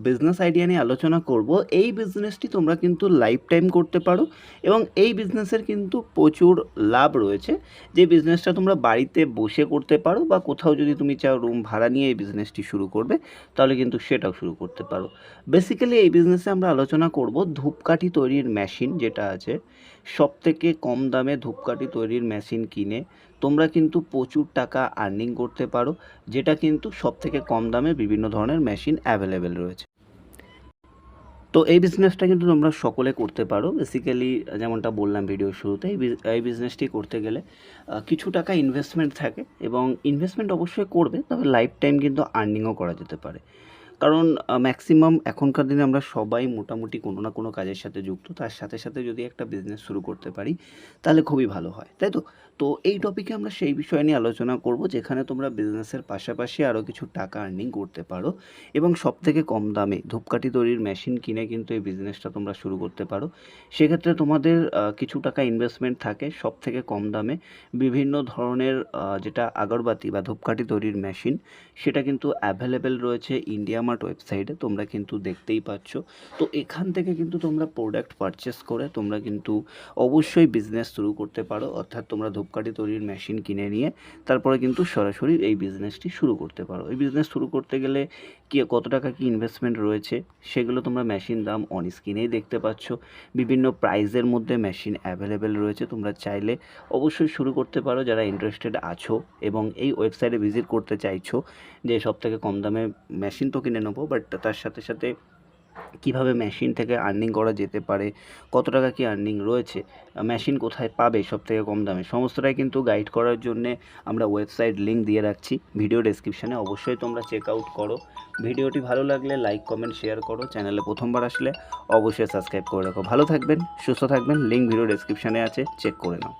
Business idea নিয়ে আলোচনা করব। এই বিজনেসটি তোমরা কিন্তু লাইফ টাইম করতে পারো এবং এই বিজনেসের কিন্তু প্রচুর লাভ রয়েছে। যে বিজনেসটা তোমরা বাড়িতে বসে করতে পারো বা কোথাও যদি তুমি চাও রুম ভাড়া নিয়ে এই বিজনেসটি শুরু করবে, তাহলে কিন্তু সেটাও শুরু করতে পারো। বেসিক্যালি এই বিজনেসে আমরা আলোচনা করব ধূপকাঠি তৈরির মেশিন যেটা আছে, সবথেকে কম দামে ধূপকাঠি তৈরির মেশিন কিনে তোমরা কিন্তু প্রচুর টাকা আর্নিং করতে পারো, যেটা কিন্তু সবথেকে কম দামে বিভিন্ন ধরনের মেশিন অ্যাভেলেবেল রয়েছে। তো এই বিজনেসটা কিন্তু তোমরা সকলে করতে পারো। বেসিক্যালি যেমনটা বললাম ভিডিওর শুরুতে, এই বিজনেসটি করতে গেলে কিছু টাকা ইনভেস্টমেন্ট থাকে এবং ইনভেস্টমেন্ট অবশ্যই করবে, তবে লাইফ টাইম কিন্তু আর্নিংও করা যেতে পারে। কারণ ম্যাক্সিমাম এখনকার দিনে আমরা সবাই মোটামুটি কোনো না কোনো কাজের সাথে যুক্ত। তার সাথে সাথে যদি একটা বিজনেস শুরু করতে পারি, তাহলে খুবই ভালো হয়, তাই তো? তো এই টপিকে আমরা সেই বিষয় নিয়ে আলোচনা করব, যেখানে তোমরা বিজনেসের পাশাপাশি আরও কিছু টাকা আর্নিং করতে পারো এবং সবথেকে কম দামে ধূপকাঠি তৈরির মেশিন কিনে কিন্তু এই বিজনেসটা তোমরা শুরু করতে পারো। সেক্ষেত্রে তোমাদের কিছু টাকা ইনভেস্টমেন্ট থাকে, সবথেকে কম দামে বিভিন্ন ধরনের যেটা আগরবাতি বা ধূপকাঠি তৈরির মেশিন, সেটা কিন্তু অ্যাভেলেবেল রয়েছে ইন্ডিয়া মার্ট ওয়েবসাইটে, তোমরা কিন্তু দেখতেই পাচ্ছ। তো এখান থেকে কিন্তু তোমরা প্রোডাক্ট পারচেস করে তোমরা কিন্তু অবশ্যই বিজনেস শুরু করতে পারো। অর্থাৎ তোমরা ধূপকাঠি তৈরির মেশিন কিনে নিয়ে তারপরে কিন্তু সরাসরি এই বিজনেসটি শুরু করতে পারো। এই বিজনেস শুরু করতে গেলে কত টাকা কি ইনভেস্টমেন্ট রয়েছে, সেগুলো তোমরা মেশিন দাম অন স্ক্রিনেই দেখতে পাচ্ছ। বিভিন্ন প্রাইজের মধ্যে মেশিন অ্যাভেলেবেল রয়েছে, তোমরা চাইলে অবশ্যই শুরু করতে পারো যারা ইন্টারেস্টেড আছো এবং এই ওয়েবসাইটে ভিজিট করতে চাইছো যে সবথেকে কম দামে মেশিন তো কিনে নেবো, বাট তার সাথে সাথে কীভাবে মেশিন থেকে আর্নিং করা যেতে পারে, কত টাকা কি আর্নিং রয়েছে, মেশিন কোথায় পাবে সবথেকে কম দামে, সমস্তটাই কিন্তু গাইড করার জন্যে আমরা ওয়েবসাইট লিঙ্ক দিয়ে রাখছি ভিডিও ডেসক্রিপশানে। অবশ্যই তোমরা চেক আউট করো। ভিডিওটি ভালো লাগলে লাইক কমেন্ট শেয়ার করো। চ্যানেলে প্রথমবার আসলে অবশ্যই সাবস্ক্রাইব করে রাখো। ভালো থাকবেন, সুস্থ থাকবেন। লিঙ্ক ভিডিও ডেসক্রিপশানে আছে, চেক করে নাও।